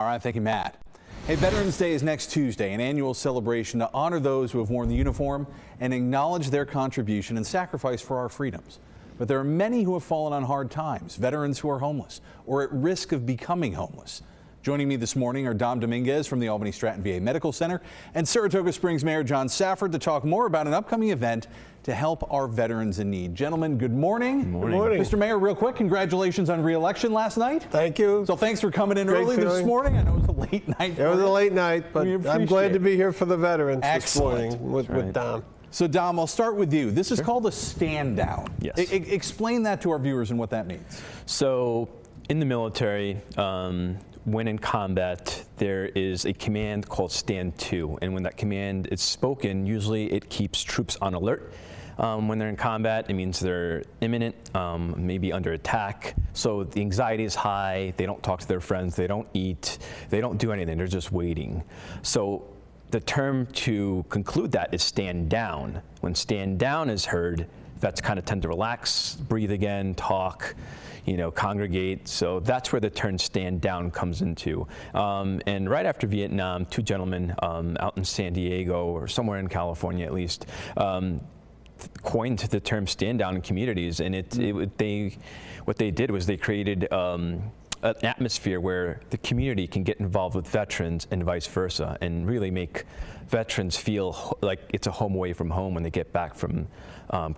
All right, thank you, Matt. Hey, Veterans Day is next Tuesday, an annual celebration to honor those who have worn the uniform and acknowledge their contribution and sacrifice for our freedoms. But there are many who have fallen on hard times, veterans who are homeless or at risk of becoming homeless. Joining me this morning are Dom Dominguez from the Albany Stratton VA Medical Center and Saratoga Springs Mayor John Safford to talk more about an upcoming event to help our veterans in need. Gentlemen, good morning. Good morning. Good morning. Mr. Mayor, real quick, congratulations on re-election last night. Thank you. So thanks for coming in early this morning. I know it was a late night. It was a late night, but I'm glad to be here for the veterans this morning with Dom. So Dom, I'll start with you. This is called a stand down. Yes. Explain that to our viewers and what that means. So in the military, when in combat, there is a command called stand to, and when that command is spoken, usually it keeps troops on alert. When they're in combat, it means they're imminent, maybe under attack. So the anxiety is high, they don't talk to their friends, they don't eat, they don't do anything, they're just waiting. So the term to conclude that is stand down. When stand down is heard, vets kind of tend to relax, breathe again, talk, congregate. So that's where the term stand down comes into. And right after Vietnam, two gentlemen out in San Diego or somewhere in California at least, coined the term stand down in communities. And what they did was they created an atmosphere where the community can get involved with veterans and vice versa, and really make veterans feel like it's a home away from home when they get back from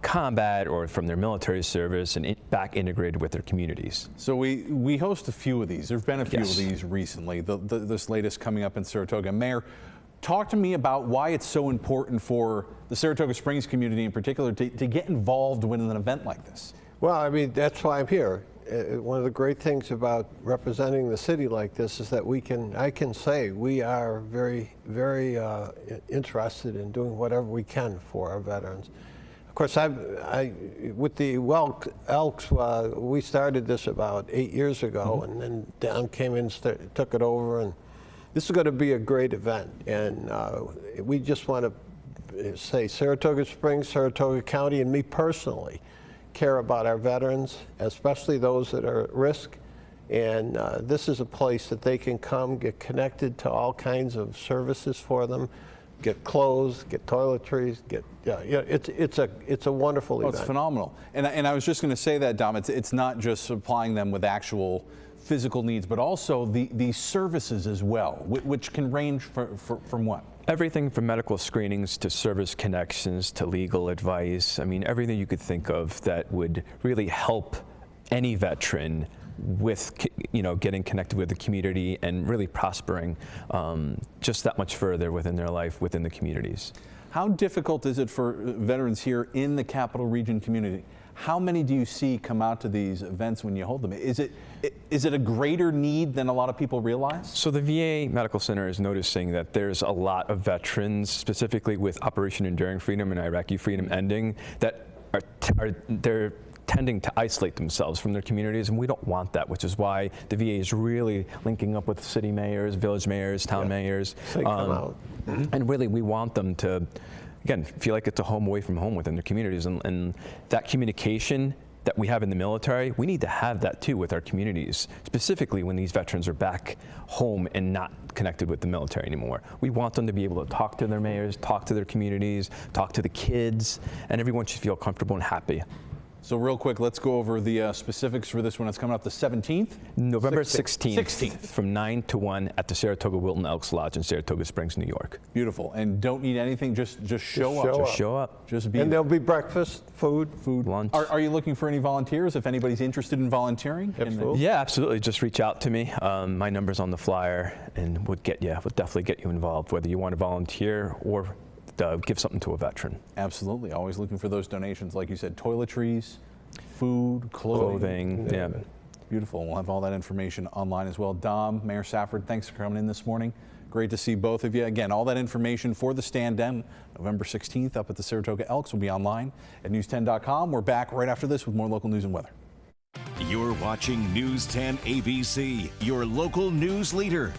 combat or from their military service and back integrated with their communities. So we host a few of these. There've been a few of these recently. This latest coming up in Saratoga. Mayor, talk to me about why it's so important for the Saratoga Springs community in particular to get involved when an event like this. Well, I mean, that's why I'm here. One of the great things about representing the city like this is that I can say we are very, very interested in doing whatever we can for our veterans. Of course, with the Elks, we started this about 8 years ago, and then Don came in, took it over, and this is going to be a great event. And we just want to say Saratoga Springs, Saratoga County, and me personally care about our veterans, especially those that are at risk. And this is a place that they can come, get connected to all kinds of services for them, get clothes, get toiletries, it's a wonderful event. It's phenomenal. And I was just going to say that, Dom, it's not just supplying them with actual physical needs, but also the services as well, which can range from what? Everything from medical screenings to service connections to legal advice. I mean, everything you could think of that would really help any veteran with, getting connected with the community and really prospering just that much further within their life, within the communities. How difficult is it for veterans here in the Capital Region community? How many do you see come out to these events when you hold them? Is it a greater need than a lot of people realize? So the VA Medical Center is noticing that there's a lot of veterans, specifically with Operation Enduring Freedom and Iraqi Freedom ending, that they're tending to isolate themselves from their communities, and we don't want that, which is why the VA is really linking up with city mayors, village mayors, town mayors. And really we want them to, again, feel like it's a home away from home within their communities, and that communication that we have in the military, we need to have that too with our communities, specifically when these veterans are back home and not connected with the military anymore. We want them to be able to talk to their mayors, talk to their communities, talk to the kids, and everyone should feel comfortable and happy. So real quick, let's go over the specifics for this one. It's coming up the 17th? November 16th. From 9 to 1 at the Saratoga-Wilton Elks Lodge in Saratoga Springs, New York. Beautiful. And don't need anything, just show up. Just show up. And there'll be breakfast, food, lunch. Are you looking for any volunteers if anybody's interested in volunteering? Absolutely. Yeah, absolutely. Just reach out to me. My number's on the flyer, and would definitely get you involved, whether you want to volunteer or give something to a veteran. Absolutely. Always looking for those donations, like you said, toiletries, food, clothing. Yeah. Beautiful. We'll have all that information online as well. Dom, Mayor Safford, thanks for coming in this morning. Great to see both of you. Again, all that information for the stand down November 16th up at the Saratoga Elks will be online at news10.com. We're back right after this with more local news and weather. You're watching News 10 ABC, your local news leader.